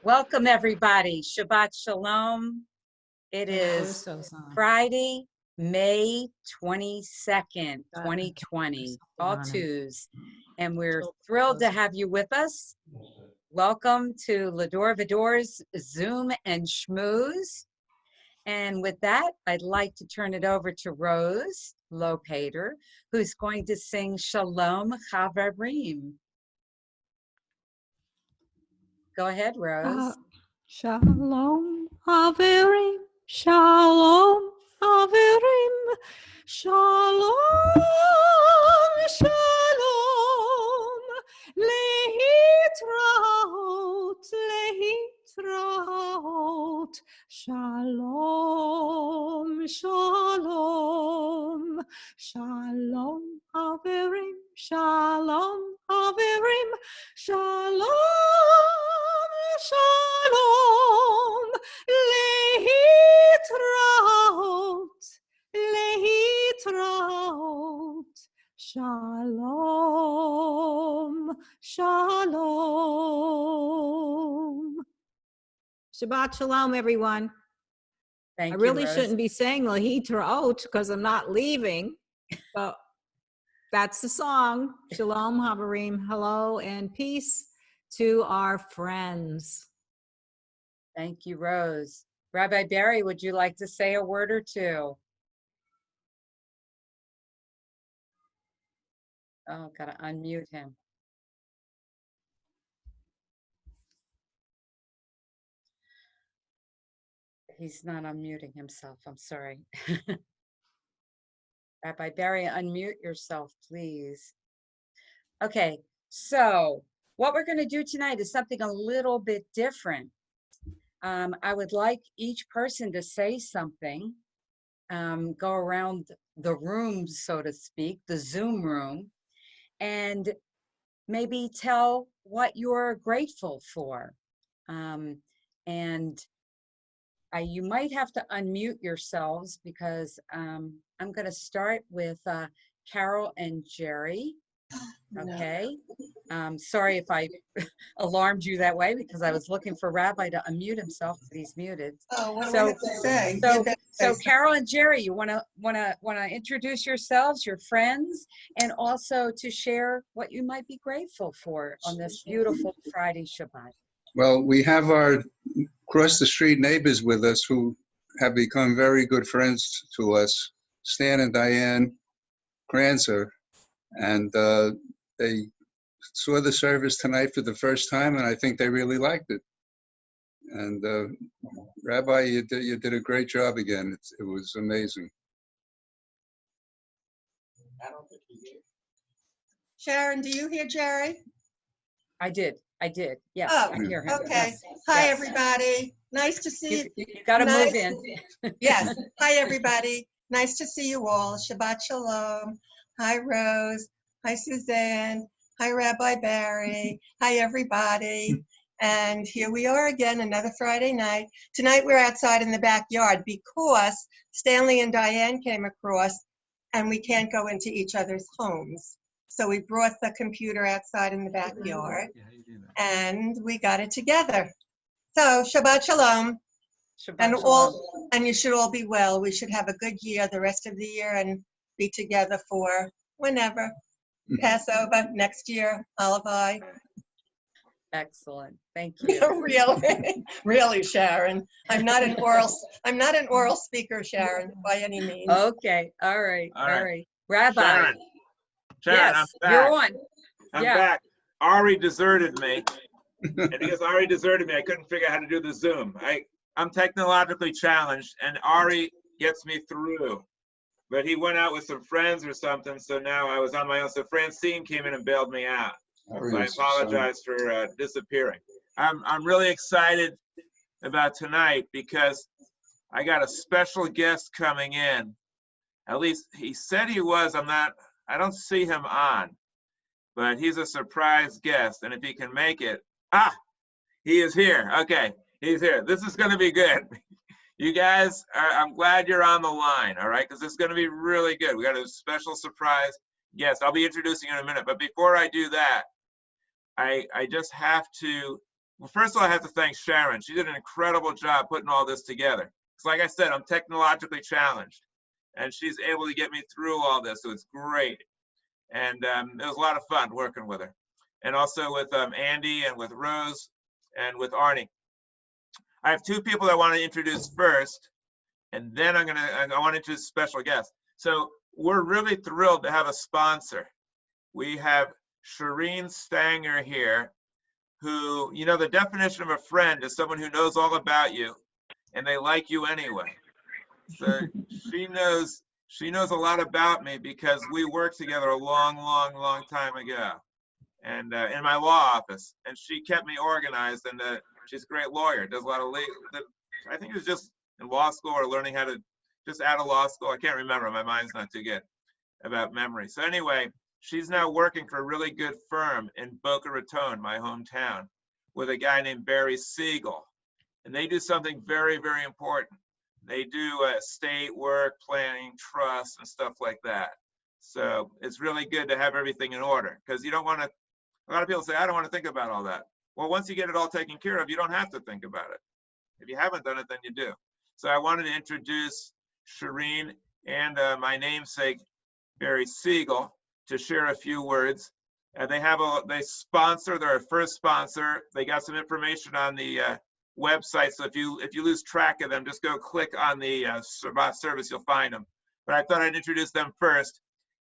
Welcome, everybody. Shabbat Shalom. It is Friday, May 22nd, 2020, all twos. And we're thrilled to have you with us. Welcome to Va-Dor's Zoom and Schmooze. And with that, I'd like to turn it over to Rose Lopater, who's going to sing Shalom Haim. Go ahead, Rose. Shalom Haim, Shalom Haim, Shalom, Shalom, Lehitraot, Lehitraot, Shalom, Shalom, Shalom Haim, Shalom Haim, Shalom. Shalom, lehitraot, lehitraot, shalom, shalom. Shabbat shalom, everyone. Thank you, I really Rose. shouldn't be saying lehitraot because I'm not leaving, but that's the song. Shalom, Habarim, hello and peace to our friends. Thank you, Rose. Rabbi Barry, would you like to say a word or two? Oh, gotta unmute him. He's not unmuting himself. I'm sorry. Rabbi Barry, unmute yourself, please. Okay, so what we're going to do tonight is something a little bit different. I would like each person to say something, go around the room, so to speak, the Zoom room, and maybe tell what you're grateful for. You might have to unmute yourselves because I'm going to start with Carol and Jerry. Okay. Sorry if I alarmed you that way because I was looking for Rabbi to unmute himself, but he's muted. Oh, what do I have to say? So Carol and Jerry, you want to introduce yourselves, your friends, and also to share what you might be grateful for on this beautiful Friday Shabbat. Well, we have our across the street neighbors with us who have become very good friends to us, Stan and Diane Kranzer, and they saw the service tonight for the first time, and I think they really liked it. And Rabbi, you did a great job again. It was amazing. I don't think he did. Sharon, do you hear Jerry? I did. Yes, Oh, I hear him. okay. Yes. Hi, Yes. everybody. Nice to see you. You got to move in. Yes. Hi, everybody. Nice to see you all. Shabbat Shalom. Hi, Rose. Hi, Suzanne. Hi, Rabbi Barry. Hi, everybody. And here we are again, another Friday night. Tonight we're outside in the backyard because Stanley and Diane came across and we can't go into each other's homes. So we brought the computer outside in the backyard and we got it together. So Shabbat Shalom. Shabbat Shalom. And you should all be well. We should have a good year the rest of the year and be together for whenever. Passover, next year, Olive. Excellent. Thank you. Really, Sharon. I'm not an oral speaker, Sharon, by any means. Okay. All right. Rabbi. Sharon, yes, I'm back. You're on. I'm back. Ari deserted me. And because Ari deserted me, I couldn't figure out how to do the Zoom. I'm technologically challenged, and Ari gets me through. But he went out with some friends or something, so now I was on my own. So Francine came in and bailed me out. So I apologize for disappearing. I'm really excited about tonight because I got a special guest coming in. At least he said he was. I don't see him on, but he's a surprise guest. And if he can make it, he is here. Okay, he's here. This is going to be good. You guys, I'm glad you're on the line, all right? Because it's going to be really good. We got a special surprise guest. I'll be introducing you in a minute. But before I do that, I just have to Well, first of all, I have to thank Sharon. She did an incredible job putting all this together. It's like I said, I'm technologically challenged, and she's able to get me through all this, so it's great. And it was a lot of fun working with her. And also with Andy and with Rose and with Arnie. I have two people I want to introduce first, and then I want to introduce a special guest. So we're really thrilled to have a sponsor. We have Shireen Stanger here, who, you know, the definition of a friend is someone who knows all about you and they like you anyway. So she knows a lot about me because we worked together a long time ago, and in my law office, and she kept me organized, and she's a great lawyer, does a lot of legal, I think it was just in law school or learning how to just out of law school. I can't remember, my mind's not too good about memory. So anyway, she's now working for a really good firm in Boca Raton, my hometown, with a guy named Barry Siegel. And they do something very, very important. They do estate work, planning, trust, and stuff like that. So it's really good to have everything in order, because you don't want to, a lot of people say, I don't want to think about all that. Well, once you get it all taken care of, you don't have to think about it. If you haven't done it, then you do. So I wanted to introduce Shireen and my namesake, Barry Siegel, to share a few words. They sponsor, they're our first sponsor. They got some information on the website. So if you lose track of them, just go click on the SHABBAT service, you'll find them. But I thought I'd introduce them first.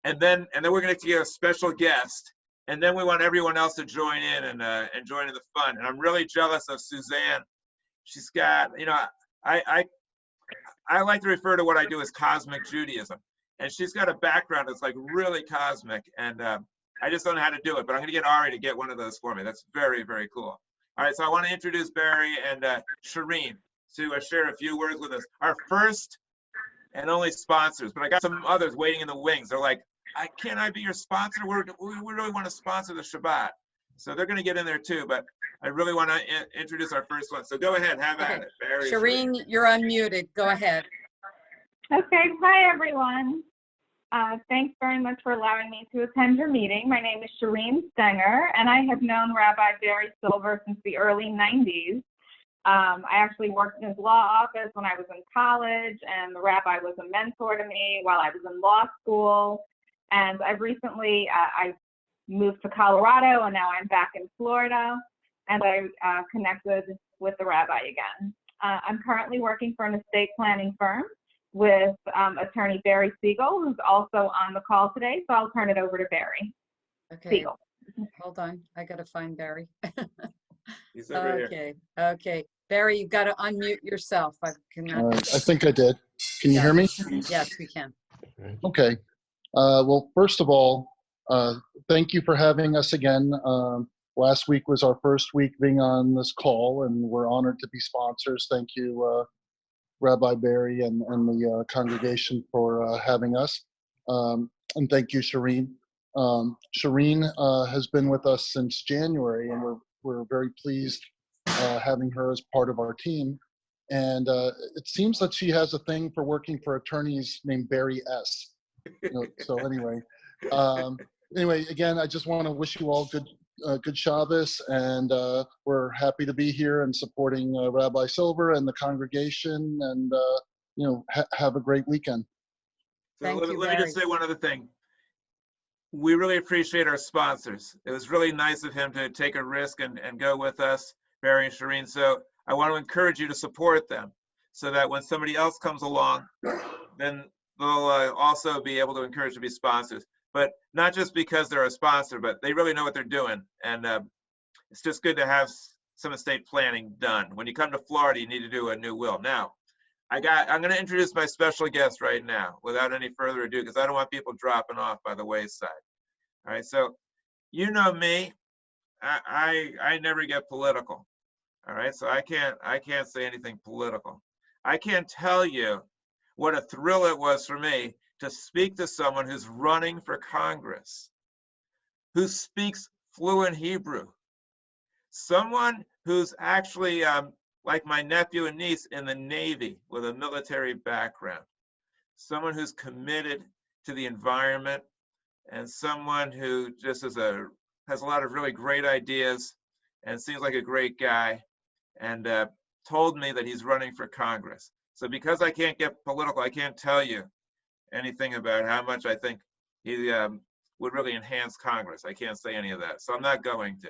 And then we're gonna get a special guest. And then we want everyone else to join in and join in the fun. And I'm really jealous of Suzanne. She's got, you know, I like to refer to what I do as cosmic Judaism. And she's got a background that's like really cosmic. And I just don't know how to do it, but I'm gonna get Ari to get one of those for me. That's very, very cool. All right, so I want to introduce Barry and Shireen to share a few words with us. Our first and only sponsors, but I got some others waiting in the wings. They're like, can I be your sponsor? We really want to sponsor the Shabbat. So they're going to get in there too, but I really want to introduce our first one. So go ahead, have at it, Barry. Shireen, you're unmuted. Go ahead. Okay, hi everyone. Thanks very much for allowing me to attend your meeting. My name is Shireen Stenger, and I have known Rabbi Barry Silver since the early 90s. I actually worked in his law office when I was in college, and the rabbi was a mentor to me while I was in law school. And I've recently, I moved to Colorado, and now I'm back in Florida, and I connected with the rabbi again. I'm currently working for an estate planning firm with attorney Barry Siegel, who's also on the call today. So I'll turn it over to Barry Siegel. Hold on, I gotta find Barry. He's over here. Okay. Barry, you've got to unmute yourself. I cannot. I think I did. Can you hear me? Yes, we can. Okay. Well, first of all, thank you for having us again. Last week was our first week being on this call, and we're honored to be sponsors. Thank you, Rabbi Barry and the congregation for having us. And thank you, Shireen. Shireen has been with us since January, and we're very pleased having her as part of our team. And it seems that she has a thing for working for attorneys named Barry S. You know, so anyway, again, I just want to wish you all good Shabbos, and we're happy to be here and supporting Rabbi Silver and the congregation, and have a great weekend. So let me just say one other thing. We really appreciate our sponsors. It was really nice of him to take a risk and go with us, Barry and Shireen. So I want to encourage you to support them, so that when somebody else comes along, then they'll also be able to encourage to be sponsors. But not just because they're a sponsor, but they really know what they're doing. And it's just good to have some estate planning done. When you come to Florida, you need to do a new will. Now, I'm going to introduce my special guest right now without any further ado, because I don't want people dropping off by the wayside. All right, so you know me, I never get political. All right, so I can't say anything political. I can't tell you what a thrill it was for me to speak to someone who's running for Congress, who speaks fluent Hebrew, someone who's actually like my nephew and niece in the Navy with a military background, someone who's committed to the environment, and someone who just has a lot of really great ideas and seems like a great guy, and told me that he's running for Congress. So because I can't get political, I can't tell you anything about how much I think he would really enhance Congress. I can't say any of that, so I'm not going to.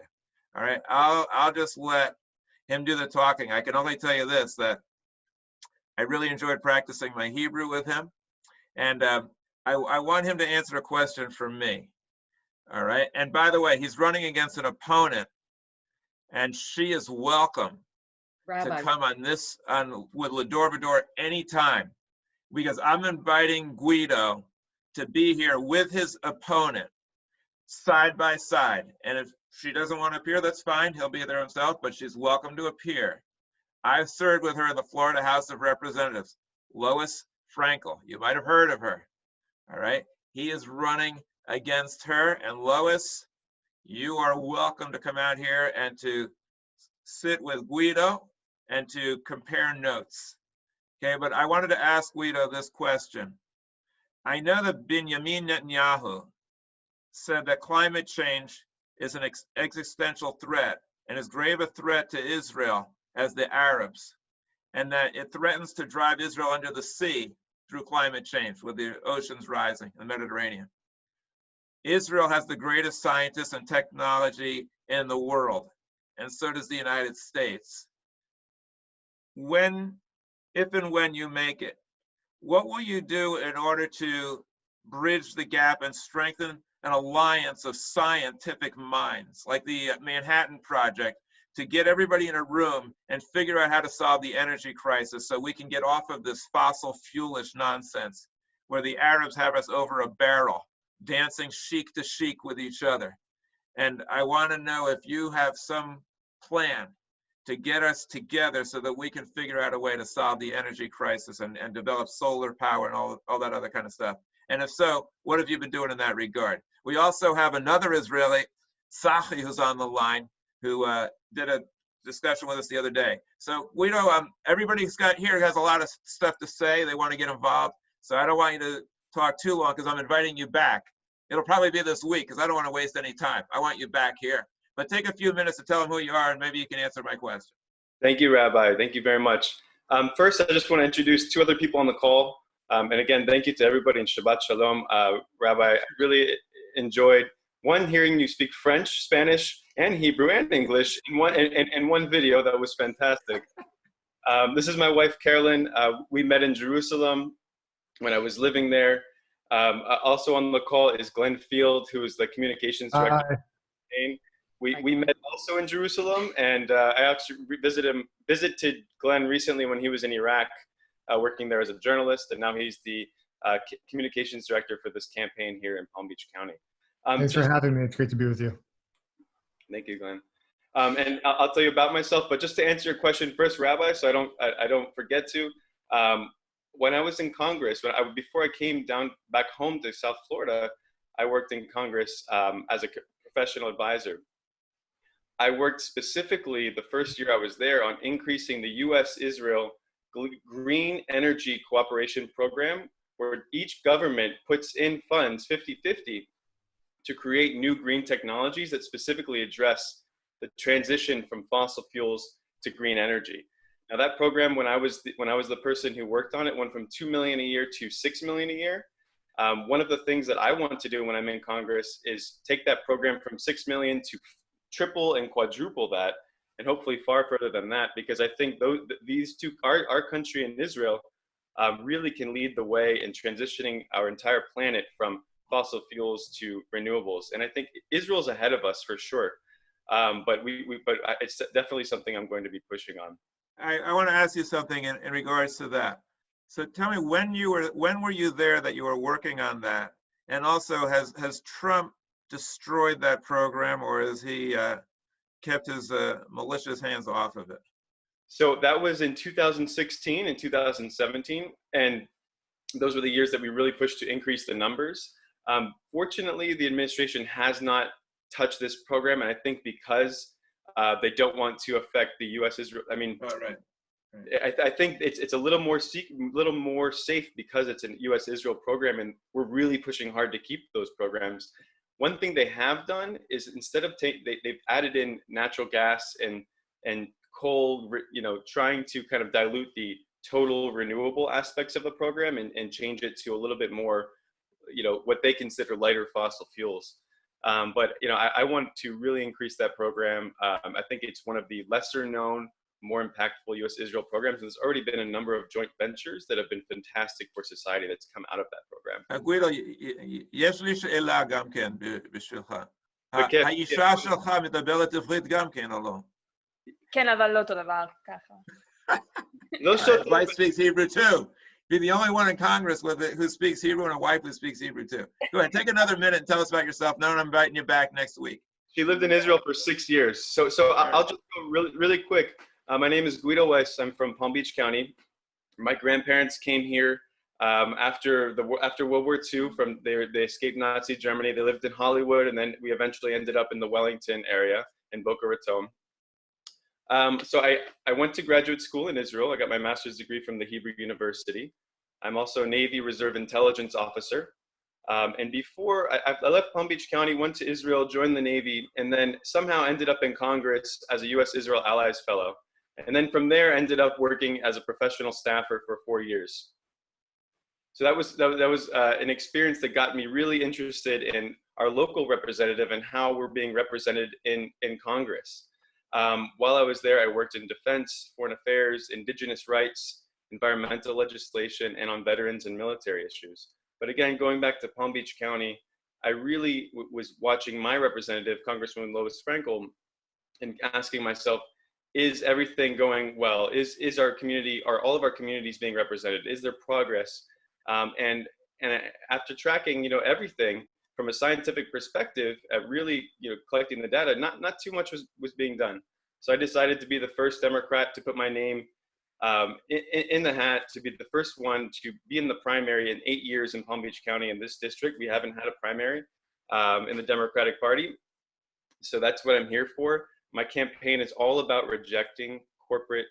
All right, I'll just let him do the talking. I can only tell you this, that I really enjoyed practicing my Hebrew with him, and I want him to answer a question from me. All right, and by the way, he's running against an opponent, and she is welcome Rabbi. to come with Va-Dor anytime, because I'm inviting Guido to be here with his opponent side by side. And if she doesn't want to appear, that's fine. He'll be there himself, but she's welcome to appear. I've served with her in the Florida House of Representatives, Lois Frankel. You might have heard of her. All right. He is running against her. And Lois, you are welcome to come out here and to sit with Guido and to compare notes. Okay, but I wanted to ask Guido this question. I know that Benjamin Netanyahu said that climate change is an existential threat and as grave a threat to Israel as the Arabs, and that it threatens to drive Israel under the sea through climate change with the oceans rising in the Mediterranean. Israel has the greatest scientists and technology in the world, and so does the United States. If and when you make it, what will you do in order to bridge the gap and strengthen an alliance of scientific minds, like the Manhattan Project, to get everybody in a room and figure out how to solve the energy crisis so we can get off of this fossil fuelish nonsense where the Arabs have us over a barrel, dancing chic to chic with each other? And I want to know if you have some plan to get us together so that we can figure out a way to solve the energy crisis and develop solar power and all that other kind of stuff. And if so, what have you been doing in that regard? We also have another Israeli, Sachi, who's on the line, who did a discussion with us the other day. So we know everybody who's got here has a lot of stuff to say. They want to get involved. So I don't want you to talk too long because I'm inviting you back. It'll probably be this week because I don't want to waste any time. I want you back here. But take a few minutes to tell them who you are and maybe you can answer my question. Thank you, Rabbi. Thank you very much. First, I just want to introduce two other people on the call. And again, thank you to everybody in Shabbat Shalom. Rabbi, I really enjoyed, one, hearing you speak French, Spanish, and Hebrew and English in one video. That was fantastic. This is my wife, Carolyn. We met in Jerusalem when I was living there. Also on the call is Glenn Field, who is the communications director. We met also in Jerusalem, and I actually visited Glenn recently when he was in Iraq, working there as a journalist, and now he's the communications director for this campaign here in Palm Beach County. Thanks for having me. It's great to be with you. Thank you, Glenn. And I'll tell you about myself, but just to answer your question first, Rabbi, so I don't forget to. When I was in Congress, before I came back home to South Florida, I worked in Congress as a professional advisor. I worked specifically the first year I was there on increasing the U.S.-Israel Green Energy Cooperation Program, where each government puts in funds 50-50 to create new green technologies that specifically address the transition from fossil fuels to green energy. Now that program, when I was the person who worked on it, went from $2 million a year to $6 million a year. One of the things that I want to do when I'm in Congress is take that program from $6 million to triple and quadruple that, and hopefully far further than that, because I think these two, our country and Israel, really can lead the way in transitioning our entire planet from fossil fuels to renewables. And I think Israel's ahead of us for sure, but it's definitely something I'm going to be pushing on. I want to ask you something in regards to that. So tell me, when were you there that you were working on that? And also, has Trump destroyed that program, or has he kept his malicious hands off of it? So that was in 2016 and 2017, and those were the years that we really pushed to increase the numbers. Fortunately, the administration has not touched this program, and I think because they don't want to affect the U.S.-Israel. I mean, right. I think it's a little more safe because it's a U.S.-Israel program, and we're really pushing hard to keep those programs. One thing they have done is instead of they've added in natural gas and coal, trying to kind of dilute the total renewable aspects of the program and change it to a little bit more, what they consider lighter fossil fuels. But I want to really increase that program. I think it's one of the lesser known, more impactful U.S.-Israel programs. And there's already been a number of joint ventures that have been fantastic for society that's come out of that program. גוידו, יש לי שאלה גם כן בשבילך. האישה שלך מדברת עברית גם כן, או לא? כן, אבל לא אותו דבר, ככה. My wife speaks Hebrew too. Be the only one in Congress who speaks Hebrew and a wife who speaks Hebrew too. Go ahead, take another minute and tell us about yourself. No, I'm inviting you back next week. She lived in Israel for 6 years. So I'll just go really quick. My name is Guido Weiss. I'm from Palm Beach County. My grandparents came here after World War II. They escaped Nazi Germany. They lived in Hollywood, and then we eventually ended up in the Wellington area in Boca Raton. So I went to graduate school in Israel. I got my master's degree from the Hebrew University. I'm also a Navy Reserve Intelligence Officer. And before I left Palm Beach County, went to Israel, joined the Navy, and then somehow ended up in Congress as a U.S.-Israel Allies Fellow. And then from there, ended up working as a professional staffer for 4 years. So that was an experience that got me really interested in our local representative and how we're being represented in Congress. While I was there, I worked in defense, foreign affairs, indigenous rights, environmental legislation, and on veterans and military issues. But again, going back to Palm Beach County, I really was watching my representative, Congresswoman Lois Frankel, and asking myself, is everything going well? Is our community, are all of our communities being represented? Is there progress? And after tracking, everything from a scientific perspective, really, collecting the data, not too much was being done. So I decided to be the first Democrat to put my name in the hat, to be the first one to be in the primary in 8 years in Palm Beach County in this district. We haven't had a primary in the Democratic Party. So that's what I'm here for. My campaign is all about rejecting corporate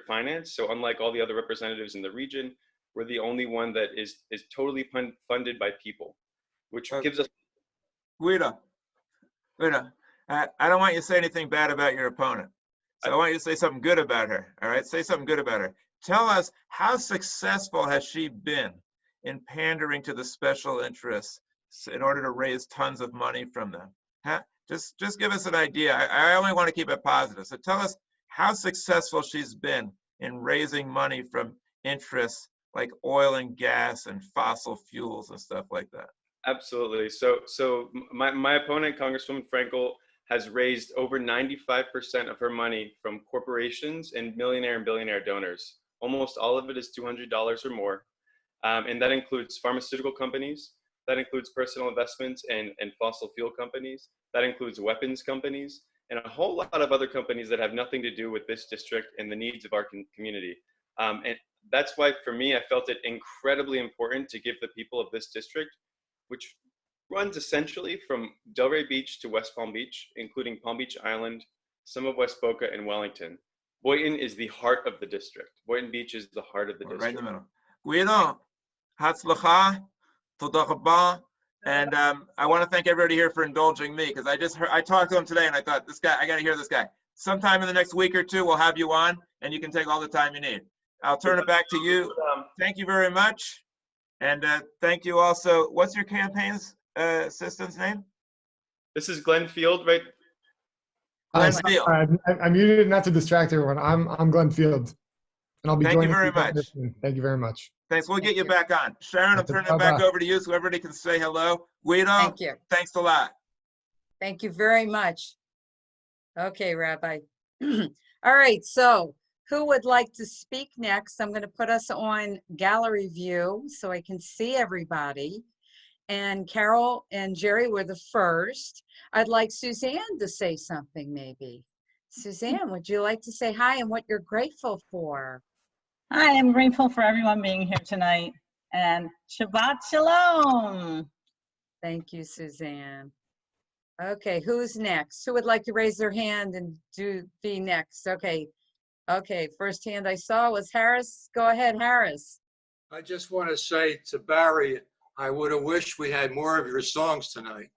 finance. So unlike all the other representatives in the region, we're the only one that is totally funded by people, which gives us. Guido, I don't want you to say anything bad about your opponent. So I want you to say something good about her. All right, say something good about her. Tell us, how successful has she been in pandering to the special interests in order to raise tons of money from them? Just give us an idea. I only want to keep it positive. So tell us how successful she's been in raising money from interests like oil and gas and fossil fuels and stuff like that. Absolutely. So my opponent, Congresswoman Frankel, has raised over 95% of her money from corporations and millionaire and billionaire donors. Almost all of it is $200 or more. And that includes pharmaceutical companies. That includes personal investments and fossil fuel companies. That includes weapons companies and a whole lot of other companies that have nothing to do with this district and the needs of our community. And that's why, for me, I felt it incredibly important to give the people of this district, which runs essentially from Delray Beach to West Palm Beach, including Palm Beach Island, some of West Boca, and Wellington. Boynton is the heart of the district. Boynton Beach is the heart of the district. Right in the middle. Guido, hatzlacha, toda rabba. And I want to thank everybody here for indulging me, because I talked to him today and I thought, this guy, I got to hear this guy. Sometime in the next week or two, we'll have you on and you can take all the time you need. I'll turn it back to you. Thank you very much. And thank you also. What's your campaign's assistant's name? This is Glenn Field, right? Glenn Field. I muted it not to distract everyone. I'm Glenn Field. And I'll be joining you very much. Thank you very much. Thanks. We'll get you back on. Sharon, I'm turning it back over to you so everybody can say hello. Guido, thank you. Thanks a lot. Thank you very much. Okay, Rabbi. All right, so who would like to speak next? I'm going to put us on gallery view so I can see everybody. And Carol and Jerry were the first. I'd like Suzanne to say something maybe. Suzanne, would you like to say hi and what you're grateful for? Hi, I'm grateful for everyone being here tonight. And Shabbat Shalom. Thank you, Suzanne. Okay, who's next? Who would like to raise their hand and be next? Okay, first hand I saw was Harris. Go ahead, Harris. I just want to say to Barry, I would have wished we had more of your songs tonight.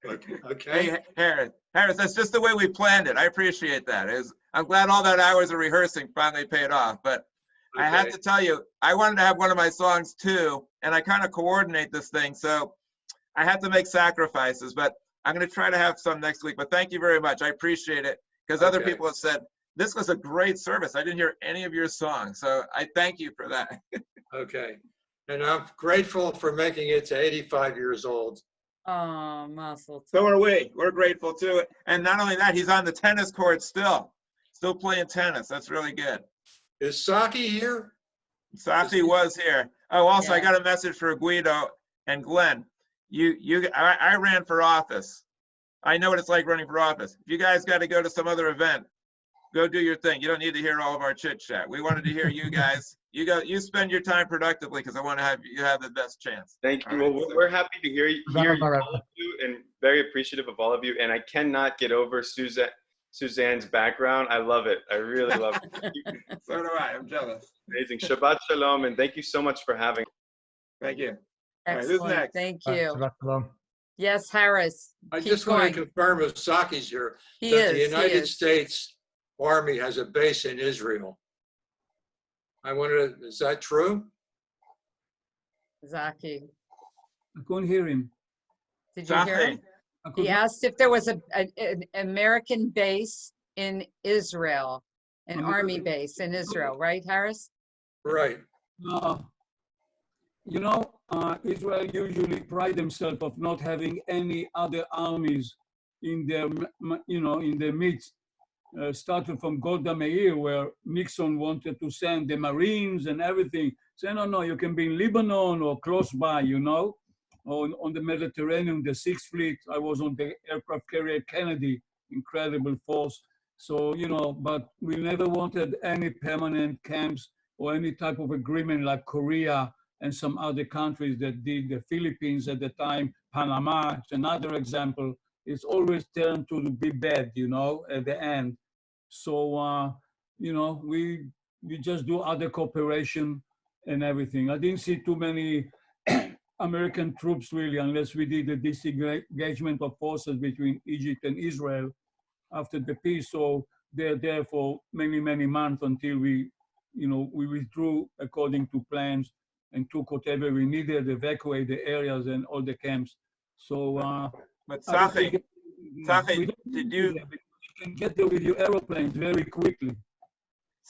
Okay. Hey, Harris, that's just the way we planned it. I appreciate that. I'm glad all that hours of rehearsing finally paid off. But I have to tell you, I wanted to have one of my songs too, and I kind of coordinate this thing. So I had to make sacrifices, but I'm going to try to have some next week. But thank you very much. I appreciate it, because other people have said, this was a great service. I didn't hear any of your songs. So I thank you for that. Okay. And I'm grateful for making it to 85 years old. Oh, muscle. So are we. We're grateful too. And not only that, he's on the tennis court still playing tennis. That's really good. Is Saki here? Saki was here. Oh, also, I got a message for Guido and Glenn. I ran for office. I know what it's like running for office. If you guys got to go to some other event, go do your thing. You don't need to hear all of our chit chat. We wanted to hear you guys. You spend your time productively, because I want to have you have the best chance. Thank you. Well, we're happy to hear all of you, and very appreciative of all of you. And I cannot get over Suzanne's background. I love it. I really love it. So do I. I'm jealous. Amazing. Shabbat Shalom, and thank you so much for having me. Thank you. Excellent. All right, who's next? Thank you. Shabbat shalom. Yes, Harris. I keep just going. want to confirm if Saki's here, He that the is, he United is. States Army has a base in Israel. I wonder, is that true? Zaki. I couldn't hear him. Did you hear him? I He couldn't- asked if there was an American base in Israel, an army base in Israel, right, Harris? Right. You know, Israel usually pride themselves of not having any other armies in their, in their midst. Started from Golda Meir, where Nixon wanted to send the Marines and everything. Say, no, you can be in Lebanon or close by, on the Mediterranean, the Sixth Fleet. I was on the aircraft carrier Kennedy, incredible force. So, but we never wanted any permanent camps or any type of agreement like Korea and some other countries that did. The Philippines at the time, Panama, it's another example. It's always turned to be bad, at the end. So, we just do other cooperation and everything. I didn't see too many American troops really, unless we did a disengagement of forces between Egypt and Israel after the peace. So they're there for many, many months until we withdrew according to plans and took whatever we needed, evacuate the areas and all the camps. So, but Sachi, did you can get there with your aeroplanes very quickly?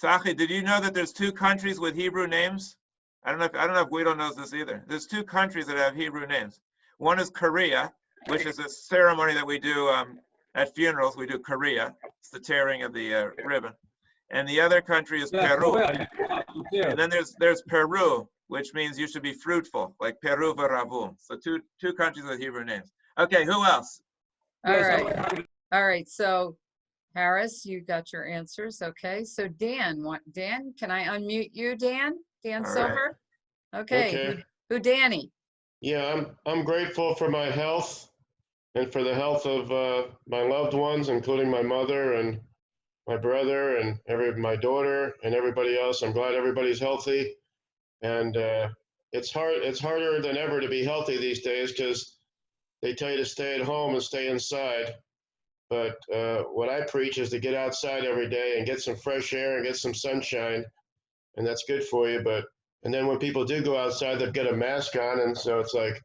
Sachi, did you know that there's two countries with Hebrew names? I don't know if Guido knows this either. There's two countries that have Hebrew names. One is Korea, which is a ceremony that we do at funerals. We do Korea. It's the tearing of the ribbon. And the other country is Peru. And then there's Peru, which means you should be fruitful, like Peru Varavu. So two countries with Hebrew names. Okay, who else? All right. So Harris, you got your answers. Okay. So Dan, can I unmute you, Dan? Dan Silver? Okay. Who Danny? Yeah, I'm grateful for my health and for the health of my loved ones, including my mother and my brother and my daughter and everybody else. I'm glad everybody's healthy. And it's harder than ever to be healthy these days, because they tell you to stay at home and stay inside. But what I preach is to get outside every day and get some fresh air and get some sunshine, and that's good for you. And then when people do go outside, they've got a mask on, and so it's like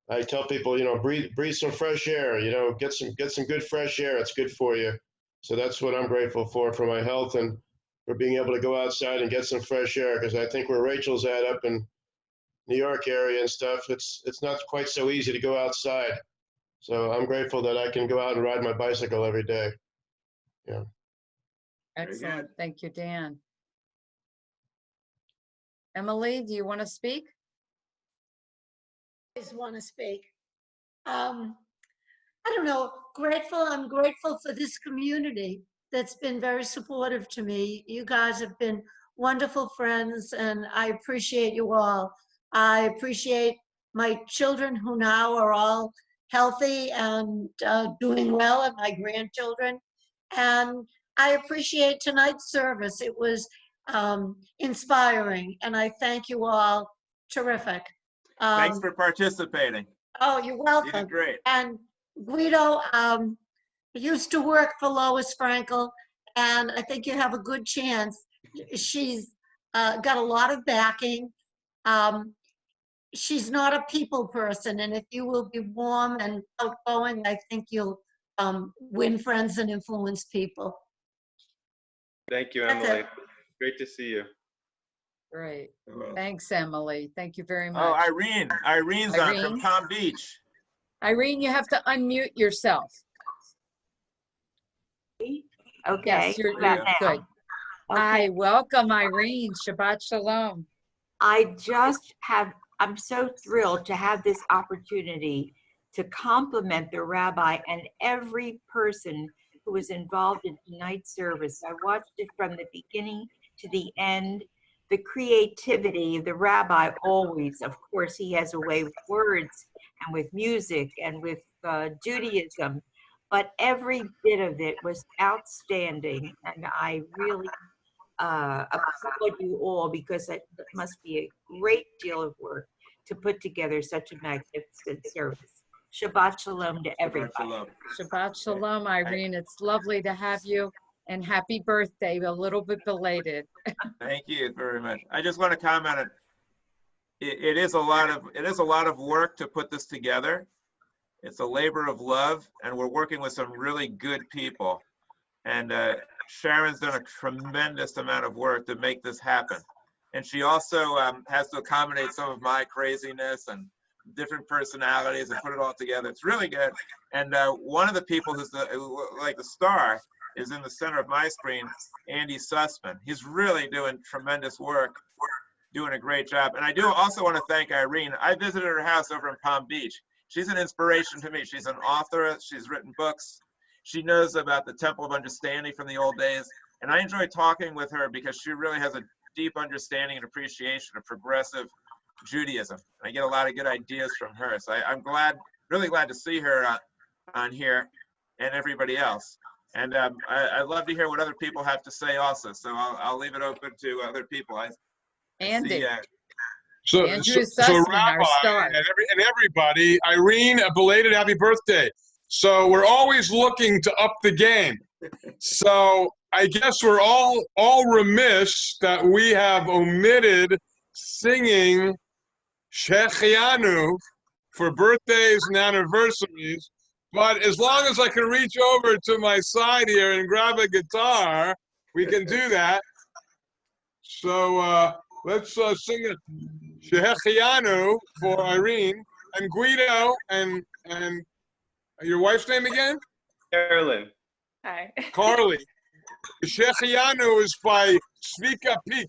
I tell people, breathe some fresh air. Get some good fresh air. It's good for you. So that's what I'm grateful for my health and for being able to go outside and get some fresh air. Because I think where Rachel's at up in New York area and stuff, it's not quite so easy to go outside. So I'm grateful that I can go out and ride my bicycle every day. Yeah. Excellent. Thank you, Dan. Emily, do you want to speak? I just want to speak. I don't know, I'm grateful for this community that's been very supportive to me. You guys have been wonderful friends, and I appreciate you all. I appreciate my children who now are all healthy and doing well, and my grandchildren. And I appreciate tonight's service. It was inspiring, and I thank you all Terrific. Thanks for participating. Oh, you're You welcome. did great. And Guido, used to work for Lois Frankel, and I think you have a good chance. She's got a lot of backing. She's not a people person, and if you will be warm and outgoing, I think you'll win friends and influence people. Thank you, That's Emily. it. Great to see you. Great. Thanks, Emily. Thank you very much. Oh, Irene. Irene's on from Irene? Palm Beach. Irene, you have to unmute yourself. Okay. Yes, you're about now? good. Hi, welcome, Irene. Shabbat Shalom. I'm so thrilled to have this opportunity to compliment the rabbi and every person who was involved in tonight's service. I watched it from the beginning to the end. The creativity, the rabbi always, of course, he has a way with words and with music and with Judaism, but every bit of it was outstanding. And I really applaud you all, because it must be a great deal of work to put together such a magnificent service. Shabbat Shalom to everybody. Shabbat Shalom, Irene. It's lovely to have you, and happy birthday, a little bit belated. Thank you very much. I just want to comment on it is a lot of work to put this together. It's a labor of love, and we're working with some really good people. And Sharon's done a tremendous amount of work to make this happen. And she also has to accommodate some of my craziness and different personalities and put it all together. It's really good. And one of the people who's like the star is in the center of my screen, Andy Sussman. He's really doing tremendous work, doing a great job. And I do also want to thank Irene. I visited her house over in Palm Beach. She's an inspiration to me. She's an author. She's written books. She knows about the Temple of Understanding from the old days. And I enjoy talking with her because she really has a deep understanding and appreciation of progressive Judaism. I get a lot of good ideas from her. So I'm really glad to see her on here, and everybody else. And I'd love to hear what other people have to say also. So I'll leave it open to other people. Andy. So Rabbi and everybody, Irene, a belated happy birthday. So we're always looking to up the game. So I guess we're all remiss that we have omitted singing Shechianu for birthdays and anniversaries. But as long as I can reach over to my side here and grab a guitar, we can do that. So let's sing it. Shechianu for Irene and Guido and your wife's name again? Carolyn. Hi. Carly. Shechianu is by Svika Peak.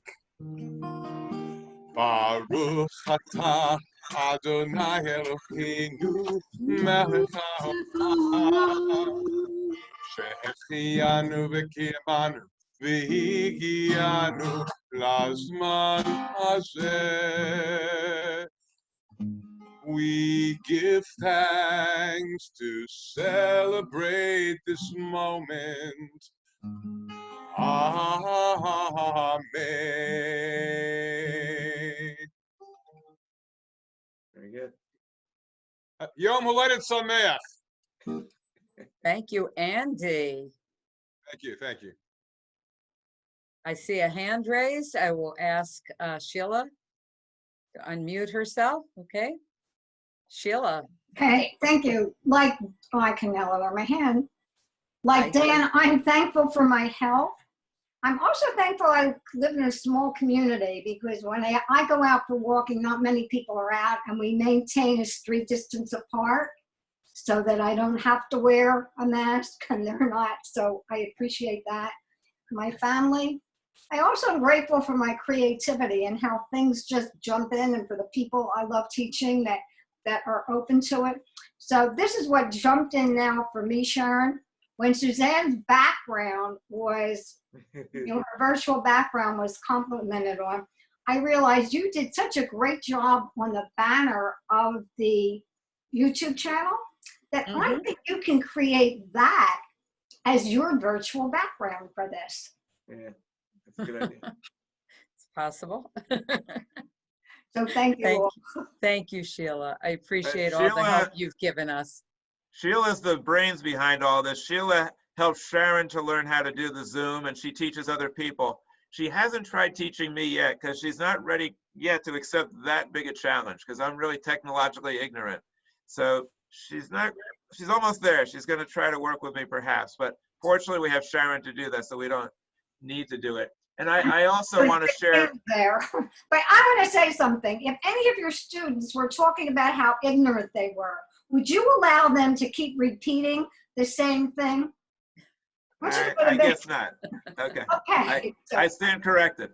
Baruch atah Adonai Eloheinu melech haolam shechianu v'kiyamanu v'higianu lazman hazeh. We give thanks to celebrate this moment. Amen. Very good. Yom Haledet Sameach. Thank you, Andy. Thank you. I see a hand raised. I will ask Sheila to unmute herself. Okay. Sheila. Okay, thank you. I can now lower my hand. Like Dan, I'm thankful for my health. I'm also thankful I live in a small community, because when I go out for walking, not many people are out, and we maintain a 3 distance apart so that I don't have to wear a mask and they're not. So I appreciate that. My family. I also am grateful for my creativity and how things just jump in, and for the people I love teaching that are open to it. So this is what jumped in now for me, Sharon. When Suzanne's background was, her virtual background was complimented on, I realized you did such a great job on the banner of the YouTube channel that I think you can create that as your virtual background for this. Yeah, that's a good idea. It's possible. So thank you all. Thank you, Sheila. I appreciate all the help you've given us. Sheila's the brains behind all this. Sheila helped Sharon to learn how to do the Zoom, and she teaches other people. She hasn't tried teaching me yet because she's not ready yet to accept that big a challenge because I'm really technologically ignorant. So she's almost there. She's going to try to work with me perhaps, but fortunately we have Sharon to do that, so we don't need to do it. And I also want to share there. But I want to say something. If any of your students were talking about how ignorant they were, would you allow them to keep repeating the same thing? I guess not. Okay. Okay. I stand corrected.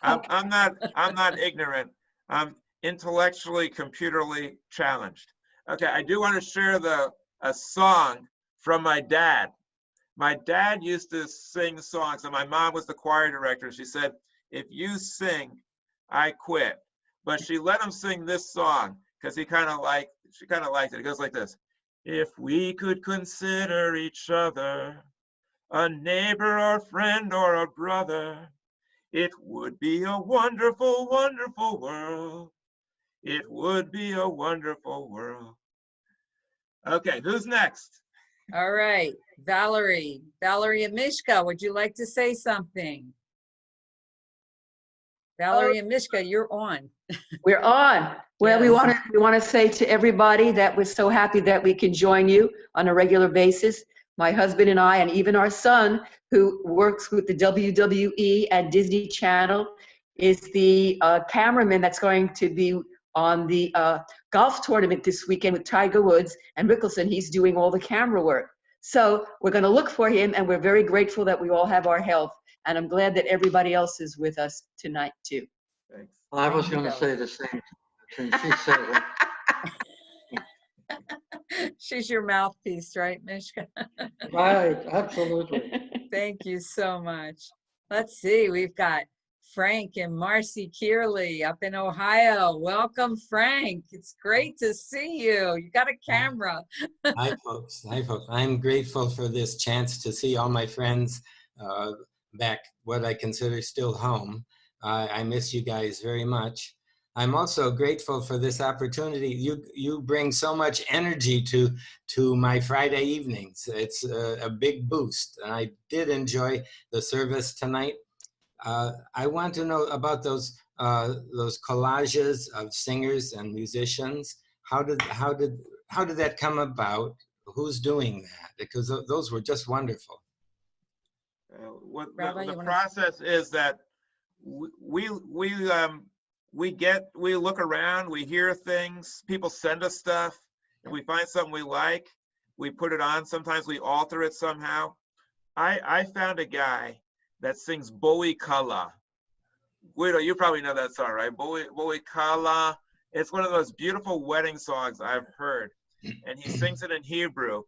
I'm not ignorant. I'm intellectually, computerly challenged. Okay, I do want to share a song from my dad. My dad used to sing songs, and my mom was the choir director. She said, "If you sing, I quit." But she let him sing this song because she kind of liked it. It goes like this: "If we could consider each other a neighbor or friend or a brother, it would be a wonderful, wonderful world. It would be a wonderful world." Okay, who's next? All right, Valerie and Mishka, would you like to say something? Valerie and Mishka, you're on. We're on. Well, Yes. we want to say to everybody that we're so happy that we can join you on a regular basis. My husband and I, and even our son, who works with the WWE and Disney Channel, is the cameraman that's going to be on the golf tournament this weekend with Tiger Woods and Mickelson. He's doing all the camera work. So we're going to look for him, and we're very grateful that we all have our health. And I'm glad that everybody else is with us tonight, too. Thanks. Well, I was going to say the same thing. She said it. She's your mouthpiece, right, Mishka? Right, absolutely. Thank you so much. Let's see, we've got Frank and Marcy Kearley up in Ohio. Welcome, Frank. It's great to see you. You got a camera. Hi, folks. Hi, folks. I'm grateful for this chance to see all my friends back, what I consider still home. I miss you guys very much. I'm also grateful for this opportunity. You bring so much energy to my Friday evenings. It's a big boost. And I did enjoy the service tonight. I want to know about those collages of singers and musicians. How did that come about? Who's doing that? Because those were just wonderful. The process is that we look around, we hear things, people send us stuff, and we find something we like, we put it on. Sometimes we alter it somehow. I found a guy that sings Bowie Kala. Guido, you probably know that song, right? Bowie Kala. It's one of those beautiful wedding songs I've heard, and he sings it in Hebrew.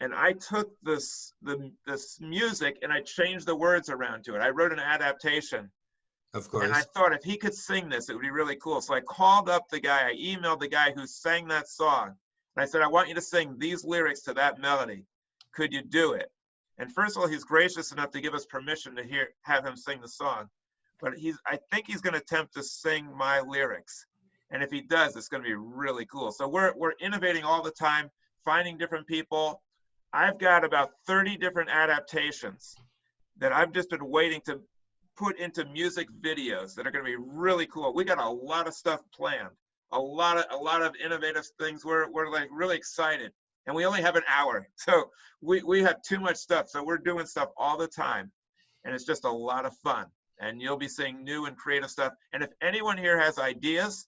And I took this music and I changed the words around to it. I wrote an adaptation. Of course. And I thought if he could sing this, it would be really cool. So I called up the guy, I emailed the guy who sang that song. And I said, I want you to sing these lyrics to that melody. Could you do it? And first of all, he's gracious enough to give us permission to have him sing the song. But I think he's going to attempt to sing my lyrics. And if he does, it's going to be really cool. So we're innovating all the time, finding different people. I've got about 30 different adaptations that I've just been waiting to put into music videos that are going to be really cool. We got a lot of stuff planned, a lot of innovative things. We're like really excited, and we only have an hour, so we have too much stuff. So we're doing stuff all the time, and it's just a lot of fun. And you'll be seeing new and creative stuff. And if anyone here has ideas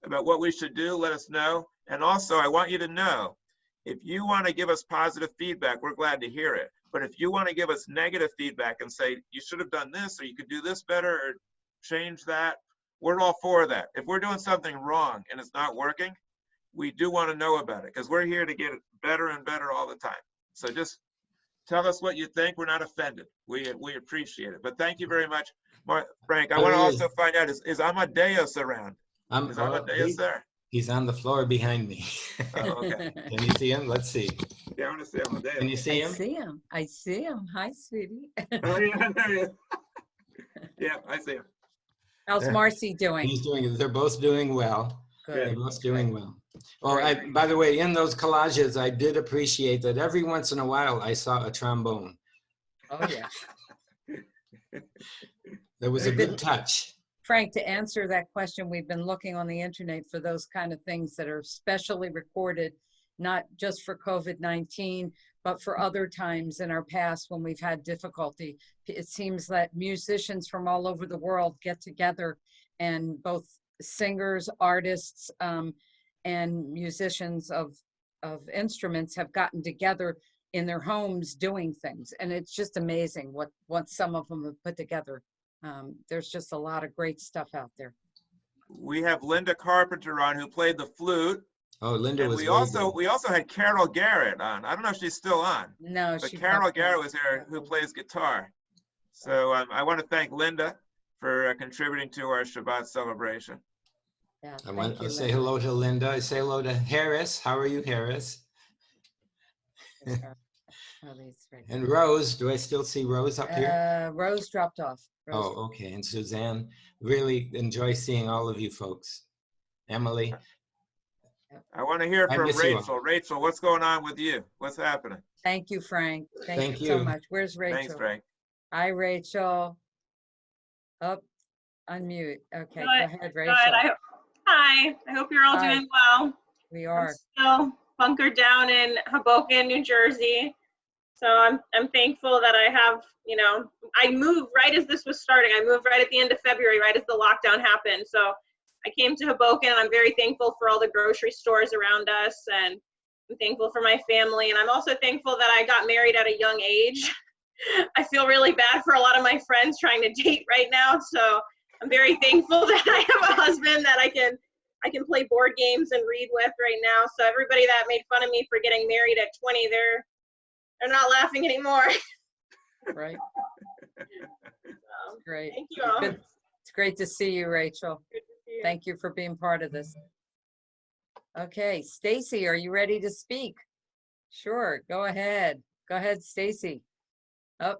about what we should do, let us know. And also, I want you to know, if you want to give us positive feedback, we're glad to hear it. But if you want to give us negative feedback and say, you should have done this, or you could do this better, or change that, we're all for that. If we're doing something wrong and it's not working, we do want to know about it, because we're here to get it better and better all the time. So just tell us what you think. We're not offended. We appreciate it. But thank you very much, Frank. I want to also find out, is Amadeus around? Is Amadeus there? He's on the floor behind me. Oh, okay. Can you see him? Let's see. Yeah, I want to see Amadeus. Can you see him? I see him. Hi, sweetie. Oh, yeah, there he is. Yeah, I see him. How's Marcy doing? They're both doing well. Good. They're both doing well. Well, by the way, in those collages, I did appreciate that every once in a while I saw a trombone. Oh, yeah. There was a good touch. Frank, to answer that question, we've been looking on the internet for those kind of things that are specially recorded, not just for COVID-19, but for other times in our past when we've had difficulty. It seems that musicians from all over the world get together, and both singers, artists, and musicians of instruments have gotten together in their homes doing things. And it's just amazing what some of them have put together. There's just a lot of great stuff out there. We have Linda Carpenter on, who played the flute. Oh, Linda and was we also had Carol Garrett on. I don't know if she's still on. No, but Carol Garrett was there, who plays guitar. So I want to thank Linda for contributing to our Shabbat celebration. Yeah, I want to say hello to Linda. I say hello to Harris. How are you, Harris? And Rose, do I still see Rose up here? Rose dropped off. Rose. Oh, okay. And Suzanne, really enjoy seeing all of you folks. Emily. I want to hear from Rachel. Rachel, what's going on with you? What's happening? Thank you, Frank. Thank you so much. Where's Rachel? Thanks, Frank. Hi, Rachel. Up, unmute. Okay, go ahead, Rachel. Hi, I hope you're all doing well. We are. I'm still bunkered down in Hoboken, New Jersey. So I'm thankful that I have, I moved right as this was starting. I moved right at the end of February, right as the lockdown happened. So I came to Hoboken, and I'm very thankful for all the grocery stores around us, and I'm thankful for my family. And I'm also thankful that I got married at a young age. I feel really bad for a lot of my friends trying to date right now. So I'm very thankful that I have a husband that I can play board games and read with right now. So everybody that made fun of me for getting married at 20, they're not laughing anymore. Right. Great. Thank you all. Good. It's great to see you, Rachel. Good to see you. Thank you for being part of this. Okay, Stacy, are you ready to speak? Sure, go ahead. Go ahead, Stacy. Oh.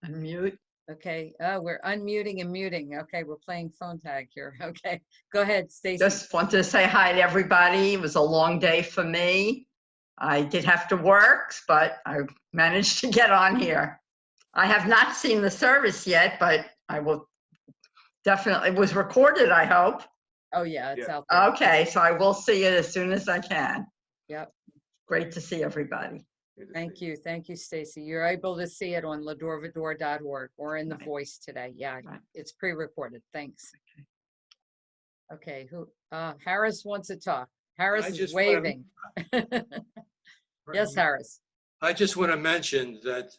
Unmute. Okay, we're unmuting and muting. Okay, we're playing phone tag here. Okay, go ahead, Stacy. Just wanted to say hi to everybody. It was a long day for me. I did have to work, but I managed to get on here. I have not seen the service yet, but I will definitely, it was recorded, I hope. Oh yeah, it's out there. Okay, so I will see it as soon as I can. Yep. Great to see everybody. Thank you, Stacy. You're able to see it on ladorvador.org or in the Voice today. Yeah, it's pre-recorded. Thanks. Okay, who? Harris wants to talk. Harris is waving. Yes, Harris. I just want to mention that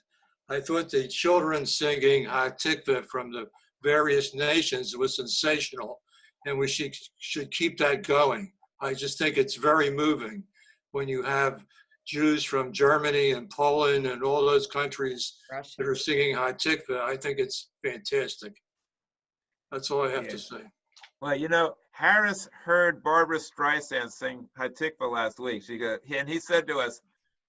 I thought the children singing Hatikva from the various nations was sensational, and we should keep that going. I just think it's very moving when you have Jews from Germany and Poland and all those countries that are singing Hatikva. I think it's fantastic. That's all I have to say. Well, Harris heard Barbara Streisand sing Hatikva last week. And he said to us,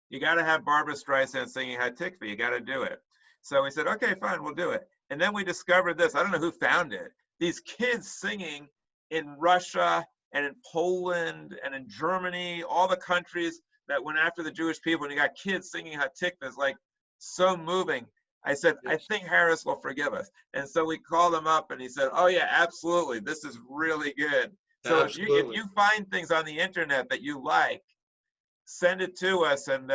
you got to have Barbara Streisand singing Hatikva. You got to do it. So we said, okay, fine, we'll do it. And then we discovered this. I don't know who found it. These kids singing in Russia and in Poland and in Germany, all the countries that went after the Jewish people, and you got kids singing Hatikva. It's like so moving. I said, I think Harris will forgive us. And so we called him up, and he said, oh yeah, absolutely. This is really good. So if you find things on the internet that you like, send it to us, and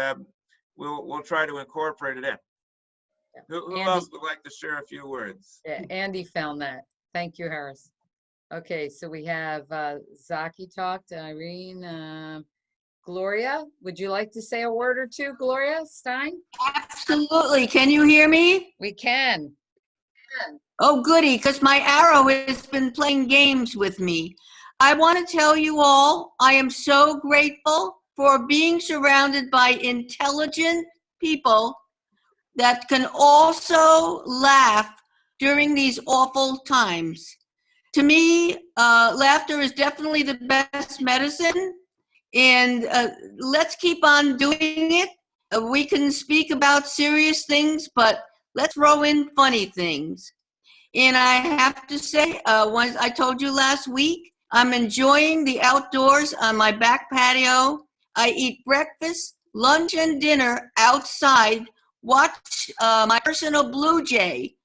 we'll try to incorporate it in. Who else would like to share a few words? Yeah, Andy found that. Thank you, Harris. Okay, so we have Zaki talked, Irene, Gloria, would you like to say a word or two, Gloria Stein? Absolutely. Can you hear me? We can. Oh, goody, because my arrow has been playing games with me. I want to tell you all, I am so grateful for being surrounded by intelligent people that can also laugh during these awful times. To me, laughter is definitely the best medicine. And let's keep on doing it. We can speak about serious things, but let's throw in funny things. And I have to say, once I told you last week, I'm enjoying the outdoors on my back patio. I eat breakfast, lunch, and dinner outside. Watch my personal blue jay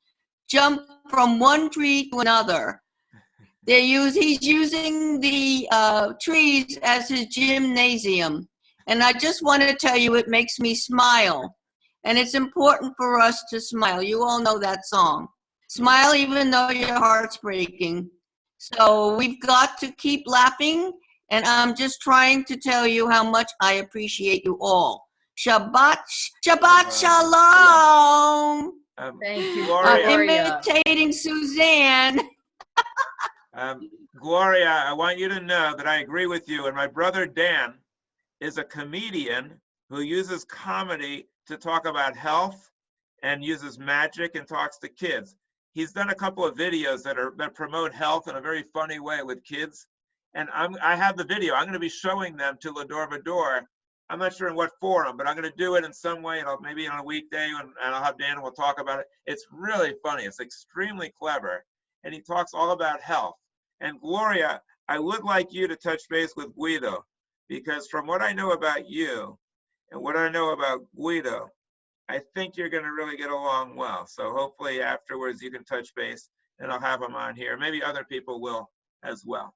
jump from one tree to another. He's using the trees as his gymnasium. And I just want to tell you, it makes me smile. And it's important for us to smile. You all know that song. Smile even though your heart's breaking. So we've got to keep laughing. And I'm just trying to tell you how much I appreciate you all. Shabbat Shalom. Thank you, Gloria. I'm imitating Suzanne. Gloria, I want you to know that I agree with you. And my brother Dan is a comedian who uses comedy to talk about health and uses magic and talks to kids. He's done a couple of videos that promote health in a very funny way with kids. And I have the video. I'm going to be showing them to Va-Dor. I'm not sure in what forum, but I'm going to do it in some way, maybe on a weekday, and I'll have Dan and we'll talk about it. It's really funny. It's extremely clever. And he talks all about health. And Gloria, I would like you to touch base with Guido, because from what I know about you and what I know about Guido, I think you're going to really get along well. So hopefully afterwards you can touch base and I'll have him on here. Maybe other people will as well.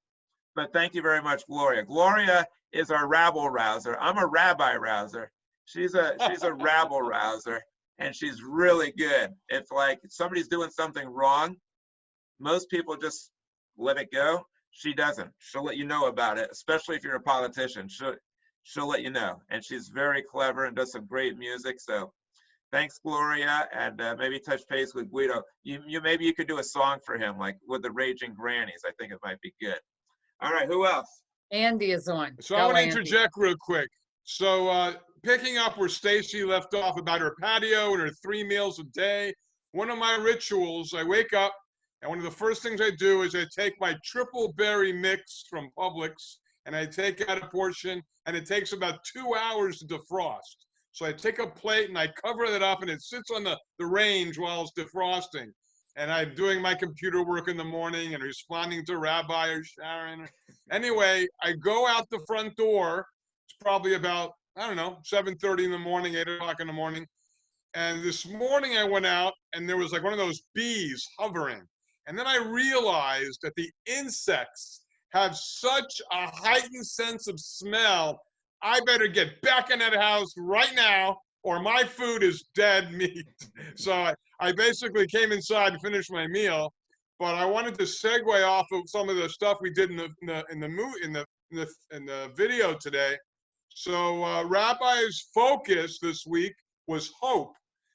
But thank you very much, Gloria. Gloria is our rabble rouser. I'm a rabbi rouser. She's a rabble rouser, and she's really good. It's like if somebody's doing something wrong, most people just let it go. She doesn't. She'll let you know about it, especially if you're a politician. She'll let you know. And she's very clever and does some great music. So thanks, Gloria, and maybe touch base with Guido. Maybe you could do a song for him, like with the Raging Grannies. I think it might be good. All right, who else? Andy is on. So I want to interject real quick. So picking up where Stacy left off about her patio and her 3 meals a day, one of my rituals, I wake up and one of the first things I do is I take my triple berry mix from Publix and I take out a portion, and it takes about 2 hours to defrost. So I take a plate and I cover it up and it sits on the range while it's defrosting. And I'm doing my computer work in the morning and responding to Rabbi or Sharon. Anyway, I go out the front door. It's probably about, I don't know, 7:30 in the morning, 8 o'clock in the morning. And this morning I went out and there was like one of those bees hovering. And then I realized that the insects have such a heightened sense of smell. I better get back in that house right now or my food is dead meat. So I basically came inside and finished my meal, but I wanted to segue off of some of the stuff we did in the video today. So Rabbi's focus this week was hope.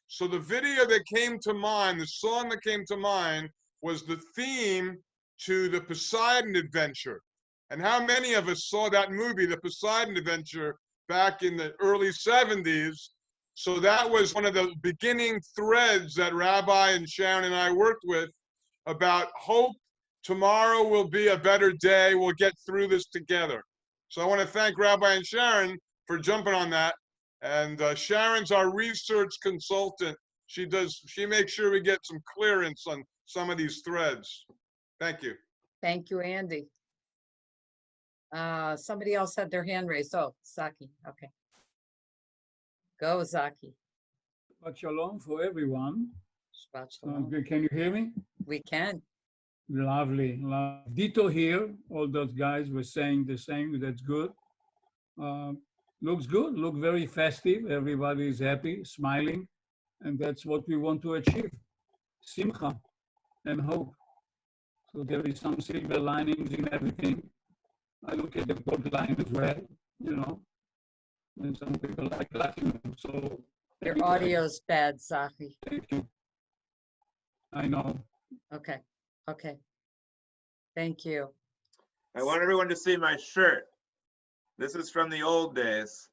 So the video that came to mind, the song that came to mind, was the theme to the Poseidon Adventure. And how many of us saw that movie, the Poseidon Adventure, back in the early 70s? So that was one of the beginning threads that Rabbi and Sharon and I worked with about hope. Tomorrow will be a better day. We'll get through this together. So I want to thank Rabbi and Sharon for jumping on that. And Sharon's our research consultant. She makes sure we get some clearance on some of these threads. Thank you. Thank you, Andy. Somebody else had their hand raised. Oh, Zaki. Okay. Go, Zaki. Shabbat Shalom for everyone. Shabbat Shalom. Can you hear me? We can. Lovely. Dito here. All those guys were saying the same. That's good. Looks good. Look very festive. Everybody is happy, smiling. And that's what we want to achieve. Simcha and hope. So there is some silver linings in everything. I look at the gold line as well, you know. And some people like platinum. So your audio's bad, Zaki. Thank you. I know. Okay. Okay. Thank you. I want everyone to see my shirt. This is from the old days.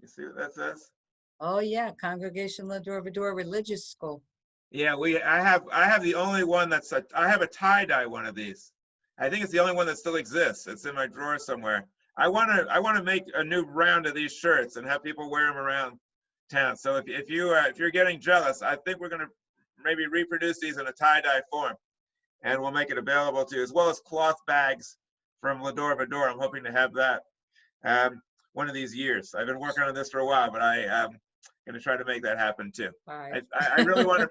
You see what that says? Oh yeah, Congregation Va-Dor Religious School. Yeah, I have the only one that's I have a tie-dye one of these. I think it's the only one that still exists. It's in my drawer somewhere. I want to make a new round of these shirts and have people wear them around town. So if you're getting jealous, I think we're going to maybe reproduce these in a tie-dye form, and we'll make it available to you, as well as cloth bags from Va-Dor. I'm hoping to have that one of these years. I've been working on this for a while, but I'm going to try to make that happen too. All right. I really want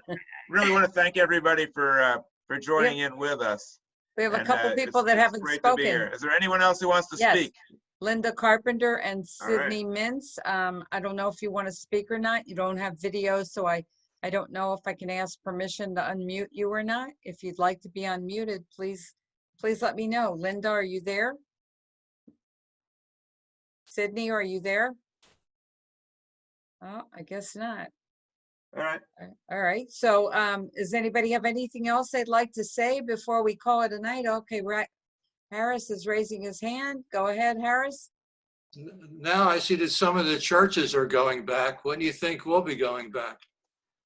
to thank everybody for joining in with us. We have a couple people that haven't great spoken. To be here. Is there anyone else who wants to Yes. speak? Linda Carpenter and Sydney right. Mintz. I don't know if you want to speak or not. You don't have video, so I don't know if I can ask permission to unmute you or not. If you'd like to be unmuted, please let me know. Linda, are you there? Sydney, are you there? Oh, I guess not. All right. All right. So does anybody have anything else they'd like to say before we call it a night? Okay, right. Harris is raising his hand. Go ahead, Harris. Now I see that some of the churches are going back. When do you think we'll be going back?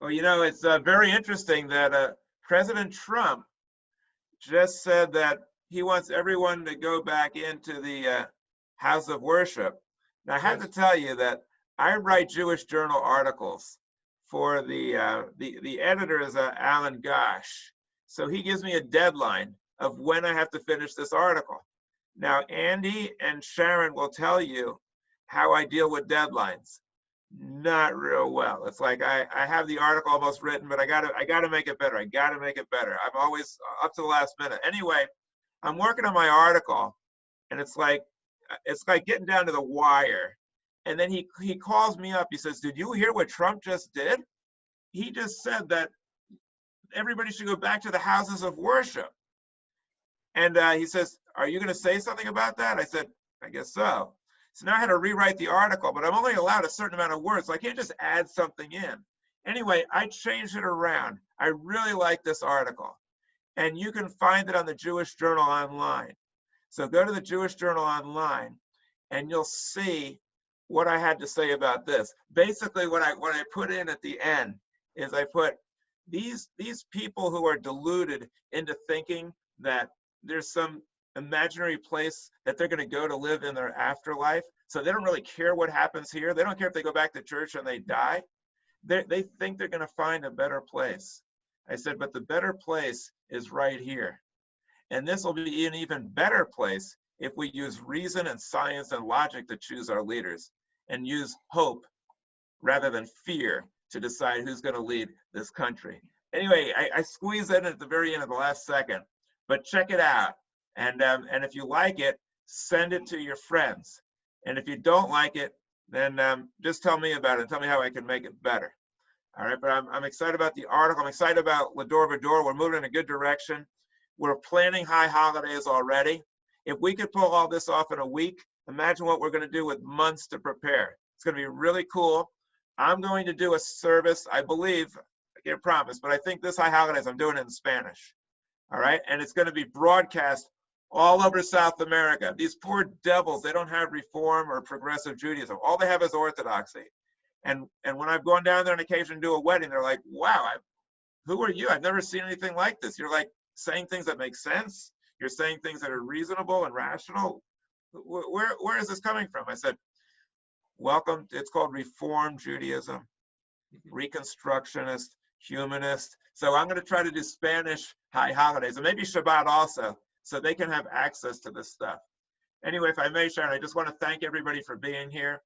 Well, you know, it's very interesting that President Trump just said that he wants everyone to go back into the house of worship. Now, I have to tell you that I write Jewish Journal articles for the editor is Alan Gosh. So he gives me a deadline of when I have to finish this article. Now, Andy and Sharon will tell you how I deal with deadlines. Not real well. It's like I have the article almost written, but I gotta make it better. I gotta make it better. I'm always up to the last minute. Anyway, I'm working on my article, and it's like getting down to the wire. And then he calls me up. He says, "Did you hear what Trump just did? He just said that everybody should go back to the houses of worship." And he says, "Are you going to say something about that?" I said, "I guess so." So now I had to rewrite the article, but I'm only allowed a certain amount of words, so I can't just add something in. Anyway, I changed it around. I really like this article. And you can find it on the Jewish Journal online. So go to the Jewish Journal online, and you'll see what I had to say about this. Basically, what I put in at the end is I put these people who are deluded into thinking that there's some imaginary place that they're going to go to live in their afterlife. So they don't really care what happens here. They don't care if they go back to church and they die. They think they're going to find a better place. I said, but the better place is right here. And this will be an even better place if we use reason and science and logic to choose our leaders, and use hope rather than fear to decide who's going to lead this country. Anyway, I squeeze it in at the very end of the last second, but check it out. And if you like it, send it to your friends. And if you don't like it, then just tell me about it and tell me how I can make it better. All right, but I'm excited about the article. I'm excited about Va-Dor. We're moving in a good direction. We're planning high holidays already. If we could pull all this off in a week, imagine what we're going to do with months to prepare. It's going to be really cool. I'm going to do a service, I believe, I can't promise, but I think this high holidays, I'm doing it in Spanish. All right, and it's going to be broadcast all over South America. These poor devils, they don't have Reform or Progressive Judaism. All they have is Orthodoxy. And when I've gone down there on occasion to do a wedding, they're like, wow, who are you? I've never seen anything like this. You're like saying things that make sense. You're saying things that are reasonable and rational. Where is this coming from? I said, welcome. It's called Reform Judaism, Reconstructionist, Humanist. So I'm going to try to do Spanish high holidays and maybe Shabbat also, so they can have access to this stuff. Anyway, if I may, Sharon, I just want to thank everybody for being here.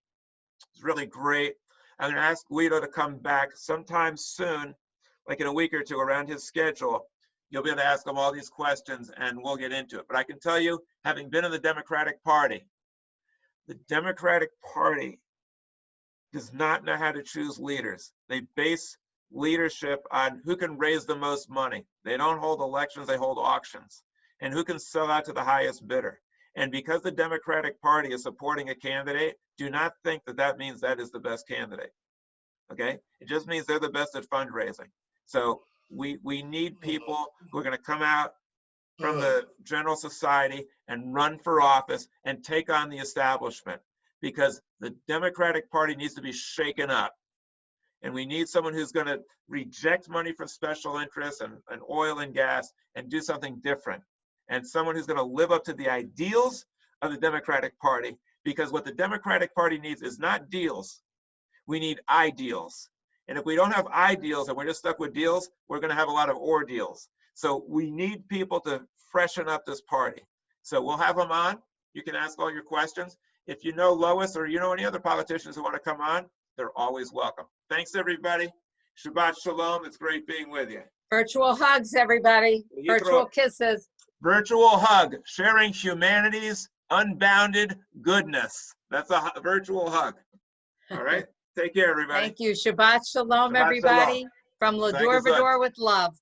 It's really great. I'm going to ask Guido to come back sometime soon, like in a week or two around his schedule. You'll be able to ask him all these questions and we'll get into it. But I can tell you, having been in the Democratic Party does not know how to choose leaders. They base leadership on who can raise the most money. They don't hold elections, they hold auctions. And who can sell out to the highest bidder. And because the Democratic Party is supporting a candidate, do not think that that means that is the best candidate, okay? It just means they're the best at fundraising. So we need people who are gonna come out from the general society and run for office and take on the establishment, because the Democratic Party needs to be shaken up. And we need someone who's gonna reject money from special interests and oil and gas and do something different. And someone who's going to live up to the ideals of the Democratic Party, because what the Democratic Party needs is not deals. We need ideals. And if we don't have ideals and we're just stuck with deals, we're going to have a lot of ordeals. So we need people to freshen up this party. So we'll have them on. You can ask all your questions. If you know Lois or you know any other politicians who want to come on, they're always welcome. Thanks, everybody. Shabbat Shalom. It's great being with you. Virtual hugs, everybody. Virtual kisses. Virtual hug, sharing humanity's unbounded goodness. That's a virtual hug. All right. Take care, everybody. Thank you. Shabbat Shalom, Shabbat everybody. Shalom. From Va-Dor with love.